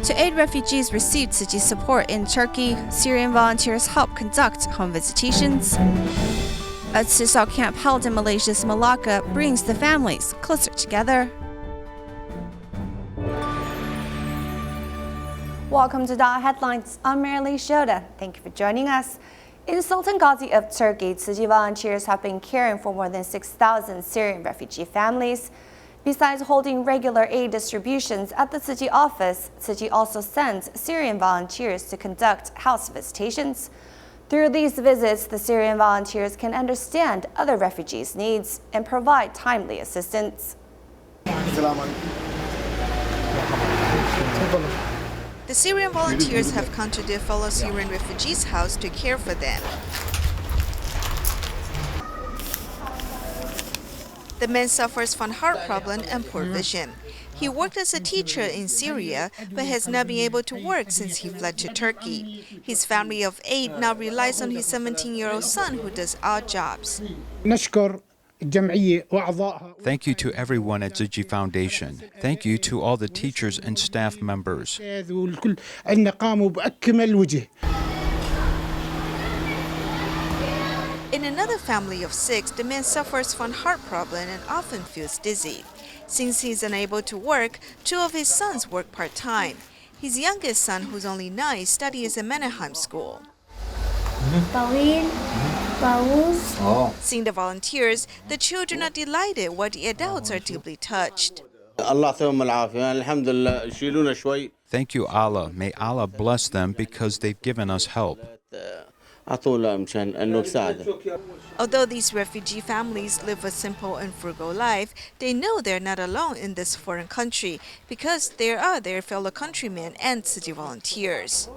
To aid refugees receive Tzu Chi support in Turkey, Syrian volunteers help conduct home visitations. A Tzu Shao camp held in Malaysia's Malacca brings the families closer together. Welcome to DaAi Headlines. I'm Marilee Shoda. Thank you for joining us. In Sultan Ghazi of Turkey, Tzu Chi volunteers have been caring for more than 6,000 Syrian refugee families. Besides holding regular aid distributions at the Tzu Chi office, Tzu Chi also sends Syrian volunteers to conduct house visitations. Through these visits, the Syrian volunteers can understand other refugees' needs and provide timely assistance. The Syrian volunteers have come to their fellow Syrian refugees' house to care for them. The man suffers from heart problem and poor vision. He worked as a teacher in Syria, but has not been able to work since he fled to Turkey. His family of 8 now relies on his 17-year-old son who does odd jobs. Thank you to everyone at Tzu Chi Foundation. Thank you to all the teachers and staff members. In another family of 6, the man suffers from heart problem and often feels dizzy. Since he is unable to work, 2 of his sons work part-time. His youngest son, who's only 9, studies at Mannerheim School. Seeing the volunteers, the children are delighted while the adults are deeply touched. Thank you, Allah. May Allah bless them because they've given us help. Although these refugee families live a simple and frugal life, they know they're not alone in this foreign country because there are their fellow countrymen and Tzu Chi volunteers.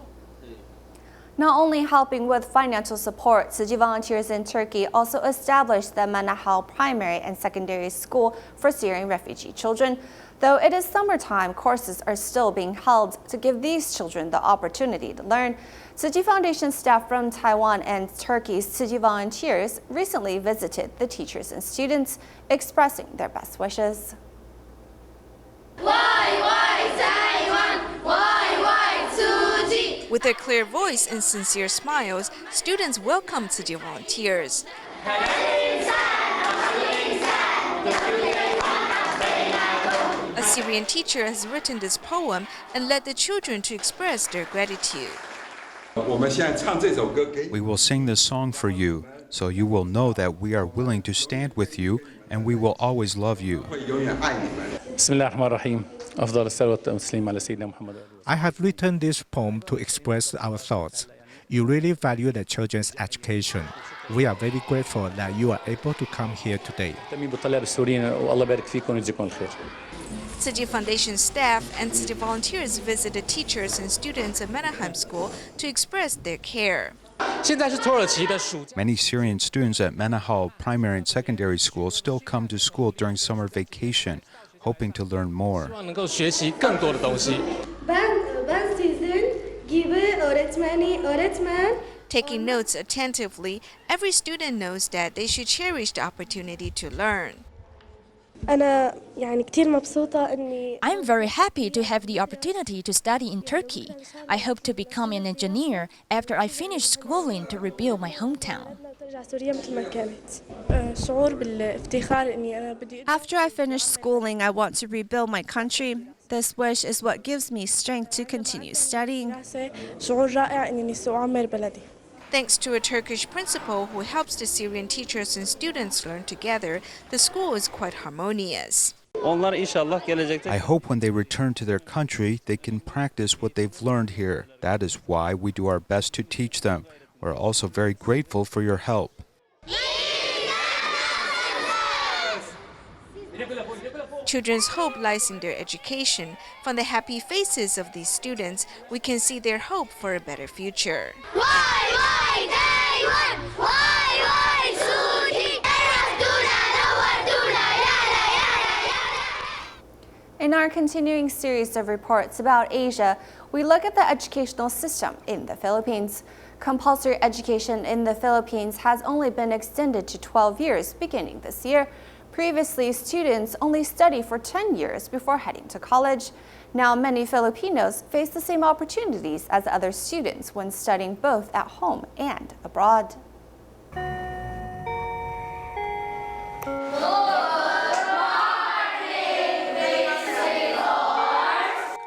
Not only helping with financial support, Tzu Chi volunteers in Turkey also established the Mannahaw Primary and Secondary School for Syrian refugee children. Though it is summertime, courses are still being held to give these children the opportunity to learn. Tzu Chi Foundation staff from Taiwan and Turkey's Tzu Chi volunteers recently visited the teachers and students, expressing their best wishes. With their clear voice and sincere smiles, students welcome Tzu Chi volunteers. A Syrian teacher has written this poem and led the children to express their gratitude. We will sing this song for you, so you will know that we are willing to stand with you and we will always love you. I have written this poem to express our thoughts. You really value the children's education. We are very grateful that you are able to come here today. Tzu Chi Foundation staff and Tzu Chi volunteers visited teachers and students at Mannerheim School to express their care. Many Syrian students at Mannahaw Primary and Secondary School still come to school during summer vacation, hoping to learn more. Taking notes attentively, every student knows that they should cherish the opportunity to learn. I'm very happy to have the opportunity to study in Turkey. I hope to become an engineer after I finish schooling to rebuild my hometown. After I finish schooling, I want to rebuild my country. This wish is what gives me strength to continue studying. Thanks to a Turkish principal who helps the Syrian teachers and students learn together, the school is quite harmonious. I hope when they return to their country, they can practice what they've learned here. That is why we do our best to teach them. We're also very grateful for your help. Children's hope lies in their education. From the happy faces of these students, we can see their hope for a better future. In our continuing series of reports about Asia, we look at the educational system in the Philippines. Compulsory education in the Philippines has only been extended to 12 years beginning this year. Previously, students only study for 10 years before heading to college. Now, many Filipinos face the same opportunities as other students when studying both at home and abroad.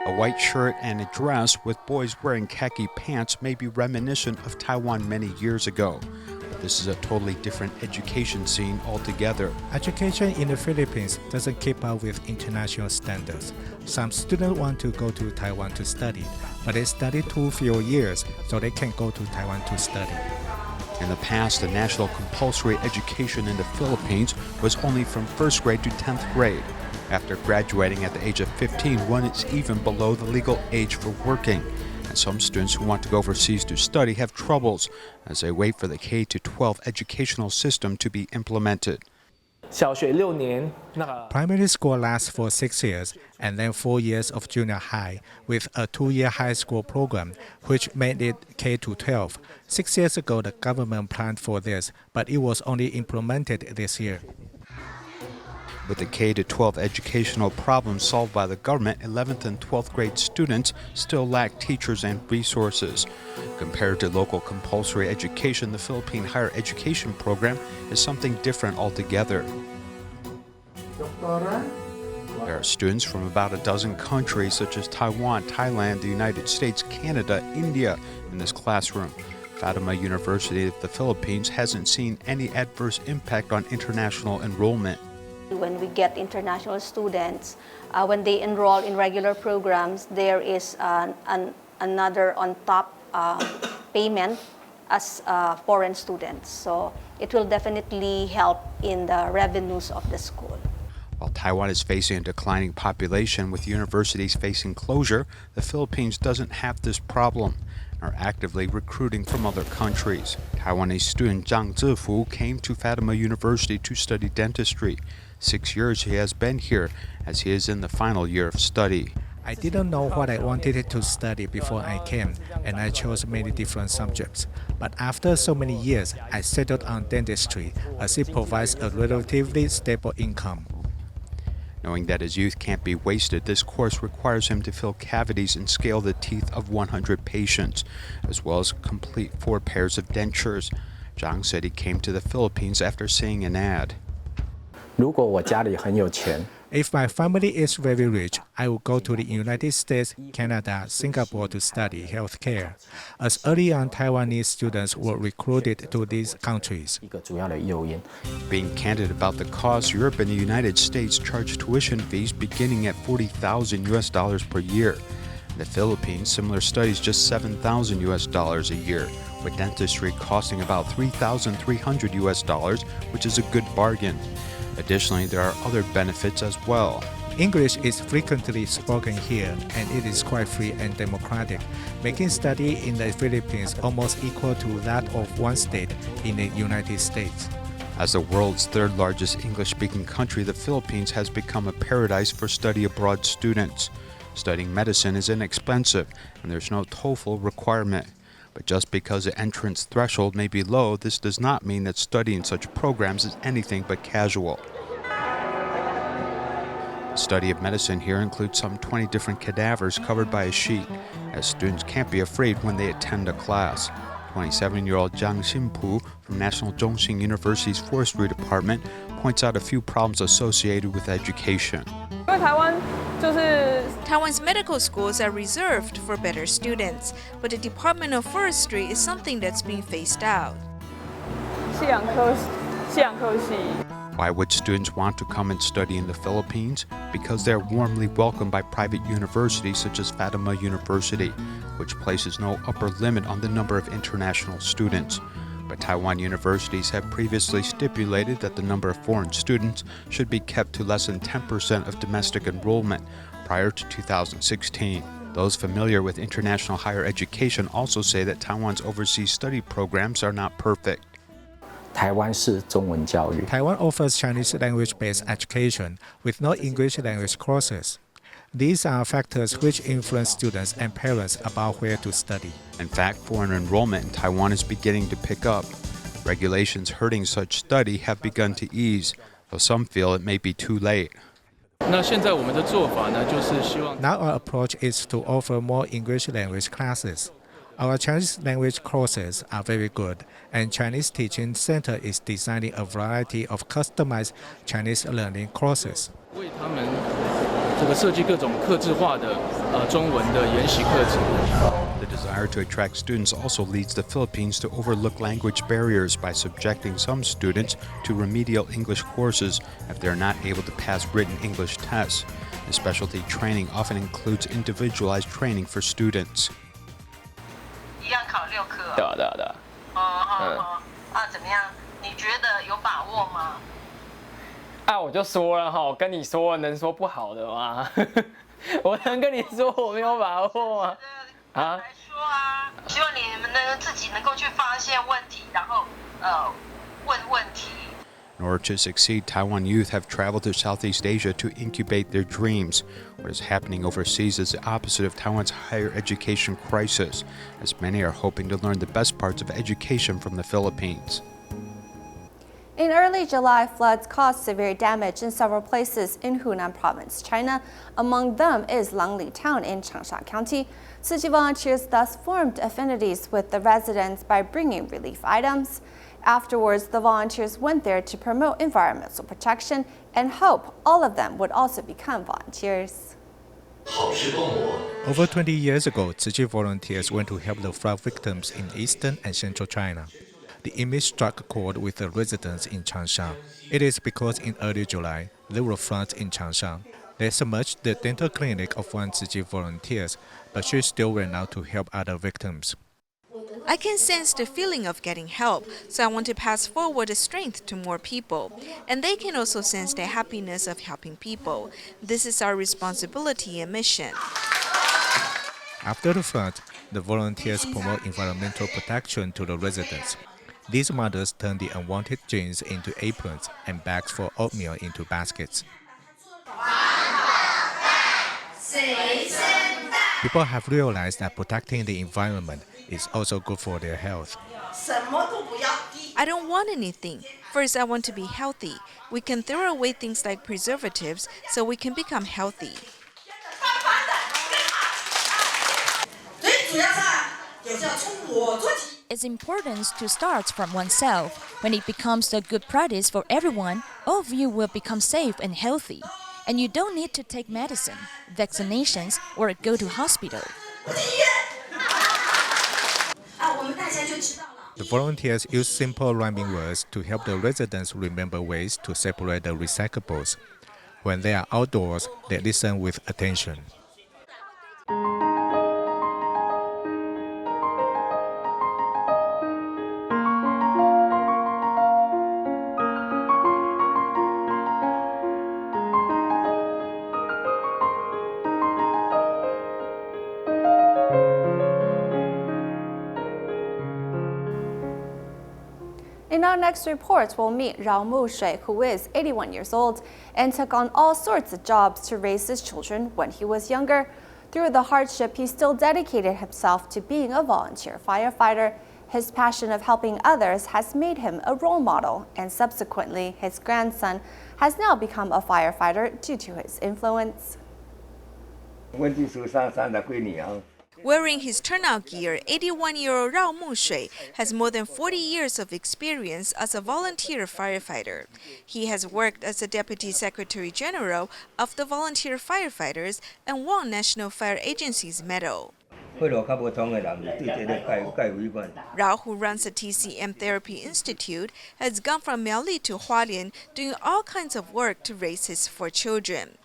A white shirt and a dress with boys wearing khaki pants may be reminiscent of Taiwan many years ago. This is a totally different education scene altogether. Education in the Philippines doesn't keep up with international standards. Some students want to go to Taiwan to study, but they study too few years, so they can go to Taiwan to study. In the past, the national compulsory education in the Philippines was only from 1st grade to 10th grade. After graduating at the age of 15, one is even below the legal age for working. And some students who want to go overseas to study have troubles as they wait for the K-12 educational system to be implemented. Primary school lasts for 6 years and then 4 years of junior high with a 2-year high school program, which made it K-12. 6 years ago, the government planned for this, but it was only implemented this year. With the K-12 educational problem solved by the government, 11th and 12th grade students still lack teachers and resources. Compared to local compulsory education, the Philippine higher education program is something different altogether. There are students from about a dozen countries such as Taiwan, Thailand, the United States, Canada, India in this classroom. Fatima University of the Philippines hasn't seen any adverse impact on international enrollment. When we get international students, when they enroll in regular programs, there is another on top payment as foreign students. So it will definitely help in the revenues of the school. While Taiwan is facing a declining population with universities facing closure, the Philippines doesn't have this problem and are actively recruiting from other countries. Taiwanese student Zhang Zifu came to Fatima University to study dentistry. 6 years he has been here, as he is in the final year of study. I didn't know what I wanted to study before I came, and I chose many different subjects. But after so many years, I settled on dentistry, as it provides a relatively stable income. Knowing that his youth can't be wasted, this course requires him to fill cavities and scale the teeth of 100 patients, as well as complete 4 pairs of dentures. Zhang said he came to the Philippines after seeing an ad. If my family is very rich, I will go to the United States, Canada, Singapore to study healthcare. As early on, Taiwanese students were recruited to these countries. Being candid about the cost, Europe and the United States charge tuition fees beginning at $40,000 per year. In the Philippines, similar studies just $7,000 a year, with dentistry costing about $3,300, which is a good bargain. Additionally, there are other benefits as well. English is frequently spoken here, and it is quite free and democratic, making study in the Philippines almost equal to that of one state in the United States. As the world's 3rd largest English-speaking country, the Philippines has become a paradise for study abroad students. Studying medicine is inexpensive, and there's no TOEFL requirement. But just because the entrance threshold may be low, this does not mean that studying such programs is anything but casual. The study of medicine here includes some 20 different cadavers covered by a sheet, as students can't be afraid when they attend a class. 27-year-old Zhang Xinpu from National Zhongxing University's Forestry Department points out a few problems associated with education. Taiwan's medical schools are reserved for better students, but the Department of Forestry is something that's being phased out. Why would students want to come and study in the Philippines? Because they're warmly welcomed by private universities such as Fatima University, which places no upper limit on the number of international students. But Taiwan universities have previously stipulated that the number of foreign students should be kept to less than 10% of domestic enrollment prior to 2016. Those familiar with international higher education also say that Taiwan's overseas study programs are not perfect. Taiwan offers Chinese language-based education with no English language courses. These are factors which influence students and parents about where to study. In fact, foreign enrollment in Taiwan is beginning to pick up. Regulations hurting such study have begun to ease. though some feel it may be too late. Now our approach is to offer more English language classes. Our Chinese language courses are very good, and Chinese Teaching Center is designing a variety of customized Chinese learning courses. The desire to attract students also leads the Philippines to overlook language barriers by subjecting some students to remedial English courses if they are not able to pass written English tests. The specialty training often includes individualized training for students. 一样考6科。对。怎么样？你觉得有把握吗？我就说了哈，跟你说能说不好的吗？我能跟你说我没有把握吗？来说啊，希望你们自己能够去发现问题，然后问问题。In order to succeed, Taiwan youth have traveled to Southeast Asia to incubate their dreams. What is happening overseas is the opposite of Taiwan's higher education crisis, as many are hoping to learn the best parts of education from the Philippines. In early July, floods caused severe damage in several places in Hunan Province, China. Among them is Langli Town in Changsha County. Tzu Chi volunteers thus formed affinities with the residents by bringing relief items. Afterwards, the volunteers went there to promote environmental protection and hope all of them would also become volunteers. Over 20 years ago, Tzu Chi volunteers went to help the flood victims in eastern and central China. The image struck a chord with the residents in Changsha. It is because in early July, there were floods in Changsha. They submerged the dental clinic of one Tzu Chi volunteers, but she still ran out to help other victims. I can sense the feeling of getting help, so I want to pass forward the strength to more people. And they can also sense the happiness of helping people. This is our responsibility and mission. After the flood, the volunteers promote environmental protection to the residents. These mothers turn the unwanted jeans into aprons and bags for oatmeal into baskets. People have realized that protecting the environment is also good for their health. I don't want anything. First, I want to be healthy. We can throw away things like preservatives so we can become healthy. It's important to start from oneself. When it becomes a good practice for everyone, all of you will become safe and healthy. And you don't need to take medicine, vaccinations, or go to hospital. The volunteers use simple rhyming words to help the residents remember ways to separate the recyclables. When they are outdoors, they listen with attention. In our next report, we'll meet Rao Mu-shui, who is 81 years old and took on all sorts of jobs to raise his children when he was younger. Through the hardship, he still dedicated himself to being a volunteer firefighter. His passion of helping others has made him a role model, and subsequently, his grandson has now become a firefighter due to his influence. Wearing his turnout gear, 81-year-old Rao Mu-shui has more than 40 years of experience as a volunteer firefighter. He has worked as a Deputy Secretary General of the Volunteer Firefighters and won National Fire Agency's medal. Rao, who runs the TCM Therapy Institute, has gone from Miaoli to Hualien doing all kinds of work to raise his 4 children.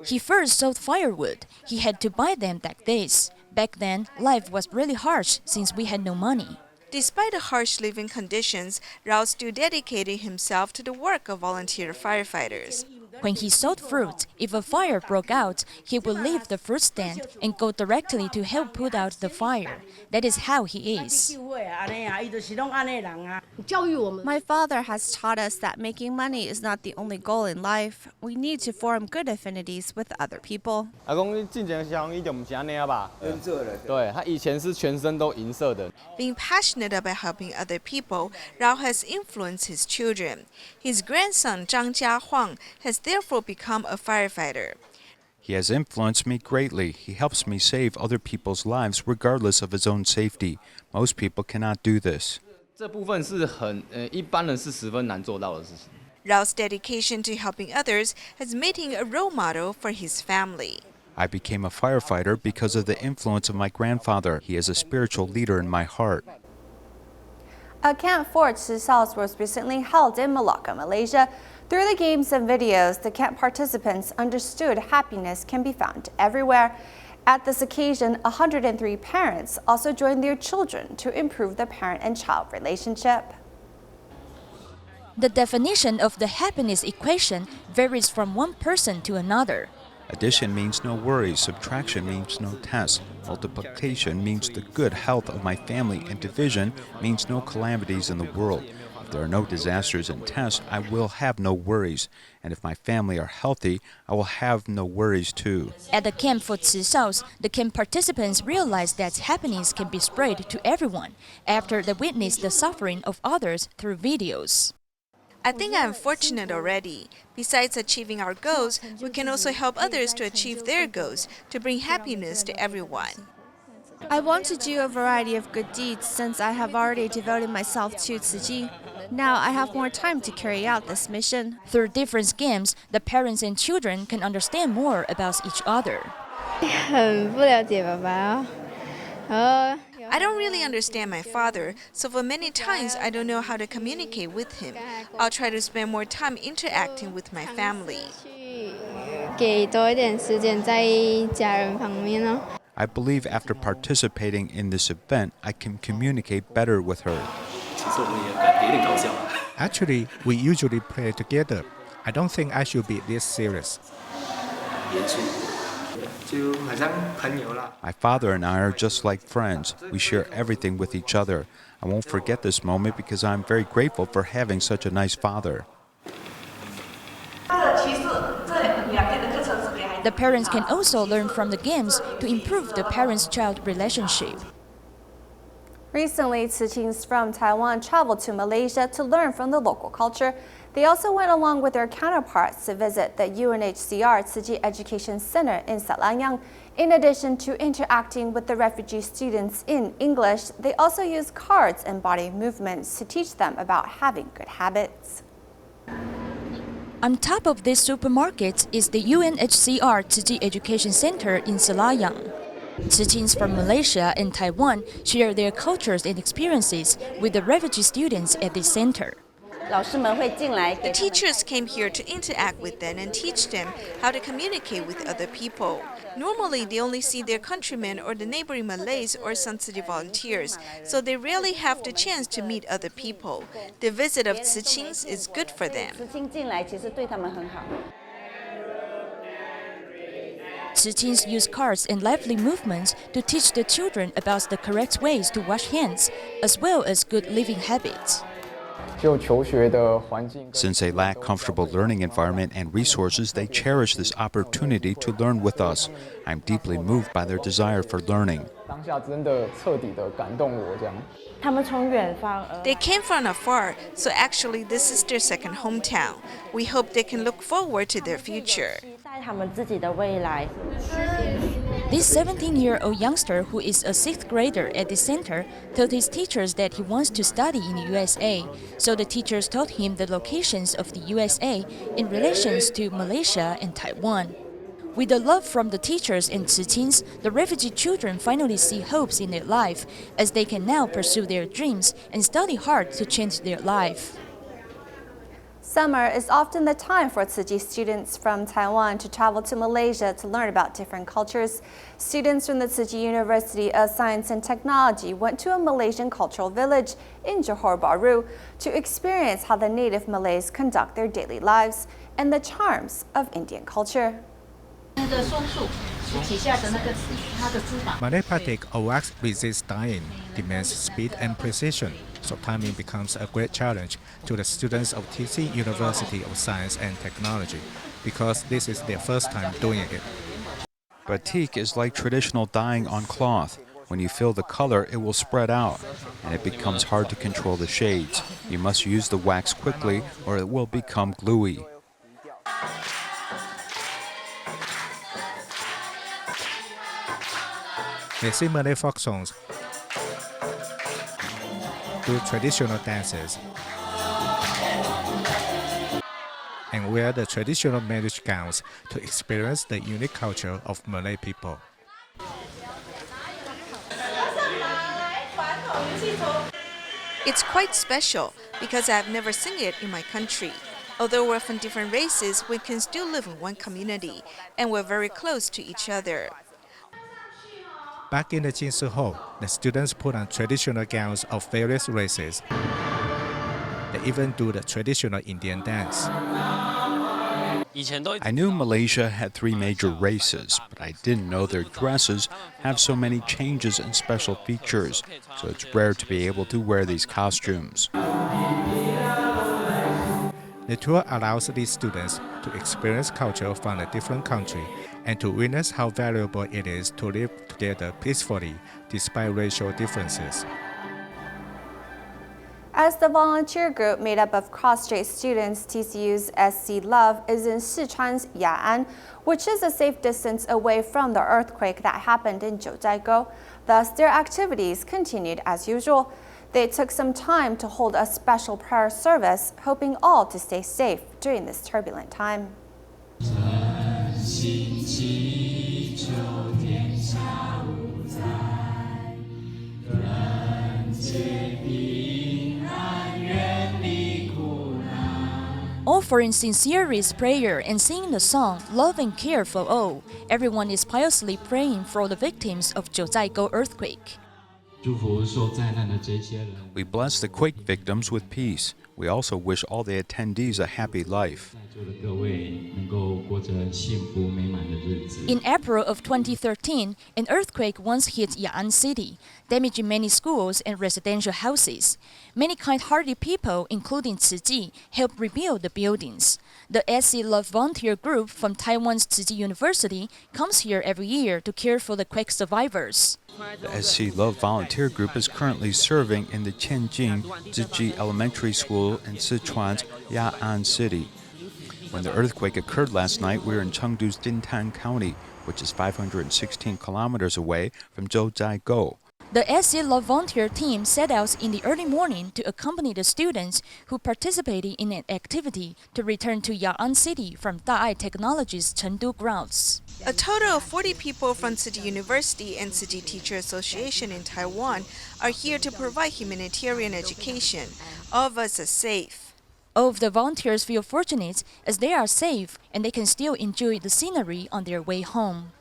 He first sold firewood. He had to buy them like this. Back then, life was really harsh since we had no money. Despite the harsh living conditions, Rao still dedicated himself to the work of volunteer firefighters. When he sold fruit, if a fire broke out, he would leave the fruit stand and go directly to help put out the fire. That is how he is. My father has taught us that making money is not the only goal in life. We need to form good affinities with other people. Being passionate about helping other people, Rao has influenced his children. His grandson Zhang Jiahuang has therefore become a firefighter. He has influenced me greatly. He helps me save other people's lives regardless of his own safety. Most people cannot do this. Rao's dedication to helping others has made him a role model for his family. I became a firefighter because of the influence of my grandfather. He is a spiritual leader in my heart. A camp for Tzu Shao was recently held in Malacca, Malaysia. Through the games and videos, the camp participants understood happiness can be found everywhere. At this occasion, 103 parents also joined their children to improve the parent and child relationship. The definition of the happiness equation varies from one person to another. Addition means no worries, subtraction means no tests, multiplication means the good health of my family, and division means no calamities in the world. If there are no disasters and tests, I will have no worries. And if my family are healthy, I will have no worries too. At the camp for Tzu Shaos, the camp participants realized that happiness can be spread to everyone after they witnessed the suffering of others through videos. I think I'm fortunate already. Besides achieving our goals, we can also help others to achieve their goals, to bring happiness to everyone. I want to do a variety of good deeds since I have already devoted myself to Tzu Chi. Now I have more time to carry out this mission. Through different games, the parents and children can understand more about each other. I don't really understand my father, so for many times I don't know how to communicate with him. I'll try to spend more time interacting with my family. I believe after participating in this event, I can communicate better with her. Actually, we usually play together. I don't think I should be this serious. My father and I are just like friends. We share everything with each other. I won't forget this moment because I'm very grateful for having such a nice father. The parents can also learn from the games to improve the parents-child relationship. Recently, Tzu Chis from Taiwan traveled to Malaysia to learn from the local culture. They also went along with their counterparts to visit the UNHCR Tzu Chi Education Center in Salanyang. In addition to interacting with the refugee students in English, they also use cards and body movements to teach them about having good habits. On top of this supermarket is the UNHCR Tzu Chi Education Center in Salanyang. Tzu Chis from Malaysia and Taiwan share their cultures and experiences with the refugee students at this center. The teachers came here to interact with them and teach them how to communicate with other people. Normally, they only see their countrymen or the neighboring Malays or some city volunteers, so they rarely have the chance to meet other people. The visit of Tzu Chis is good for them. Tzu Chis use cards and lively movements to teach the children about the correct ways to wash hands, as well as good living habits. Since they lack comfortable learning environment and resources, they cherish this opportunity to learn with us. I'm deeply moved by their desire for learning. They came from afar, so actually this is their second hometown. We hope they can look forward to their future. This 17-year-old youngster, who is a 6th grader at the center, told his teachers that he wants to study in the USA. So the teachers told him the locations of the USA in relations to Malaysia and Taiwan. With the love from the teachers and Tzu Chis, the refugee children finally see hopes in their life, as they can now pursue their dreams and study hard to change their life. Summer is often the time for Tzu Chi students from Taiwan to travel to Malaysia to learn about different cultures. Students from the Tzu Chi University of Science and Technology went to a Malaysian cultural village in Johor Bahru to experience how the native Malays conduct their daily lives. and the charms of Indian culture. Malay pratic of wax resist dyeing demands speed and precision, so timing becomes a great challenge to the students of Tzu Chi University of Science and Technology, because this is their first time doing it. Batik is like traditional dyeing on cloth. When you fill the color, it will spread out, and it becomes hard to control the shades. You must use the wax quickly, or it will become gluey. They sing Malay folk songs, do traditional dances, and wear the traditional marriage gowns to experience the unique culture of Malay people. It's quite special because I've never seen it in my country. Although we're from different races, we can still live in one community, and we're very close to each other. Back in the Jinsu Hall, the students put on traditional gowns of various races. They even do the traditional Indian dance. I knew Malaysia had 3 major races, but I didn't know their dresses have so many changes and special features, so it's rare to be able to wear these costumes. The tour allows these students to experience culture from a different country and to witness how valuable it is to live together peacefully despite racial differences. As the volunteer group made up of cross-strait students, TCU's SC Love is in Sichuan's Ya'an, which is a safe distance away from the earthquake that happened in Jiuzhaigou. Thus, their activities continued as usual. They took some time to hold a special prayer service, hoping all to stay safe during this turbulent time. Offering sincerest prayer and singing the song Love and Care for All, everyone is piously praying for the victims of Jiuzhaigou earthquake. We bless the quake victims with peace. We also wish all the attendees a happy life. In April of 2013, an earthquake once hit Ya'an City, damaging many schools and residential houses. Many kind-hearted people, including Tzu Chi, helped rebuild the buildings. The SC Love volunteer group from Taiwan's Tzu Chi University comes here every year to care for the quake survivors. The SC Love volunteer group is currently serving in the Tianjin Tzu Chi Elementary School in Sichuan's Ya'an City. When the earthquake occurred last night, we were in Chengdu's Dintan County, which is 516 kilometers away from Jiuzhaigou. The SC Love volunteer team set out in the early morning to accompany the students who participated in an activity to return to Ya'an City from DaAi Technology's Chengdu grounds. A total of 40 people from Tzu Chi University and Tzu Chi Teacher Association in Taiwan are here to provide humanitarian education. All of us are safe. All of the volunteers feel fortunate as they are safe and they can still enjoy the scenery on their way home.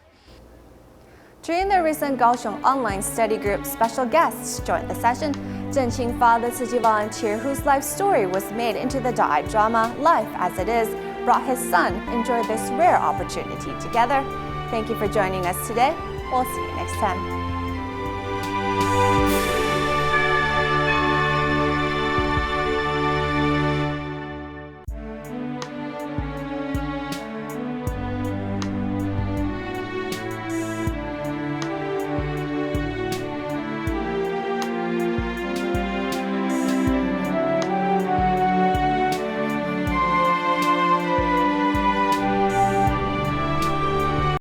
During the recent Kaohsiung online study group, special guests joined the session. Zhen Qingfa, the Tzu Chi volunteer whose life story was made into the DaAi drama Life as It Is, brought his son enjoy this rare opportunity together. Thank you for joining us today. We'll see you next time.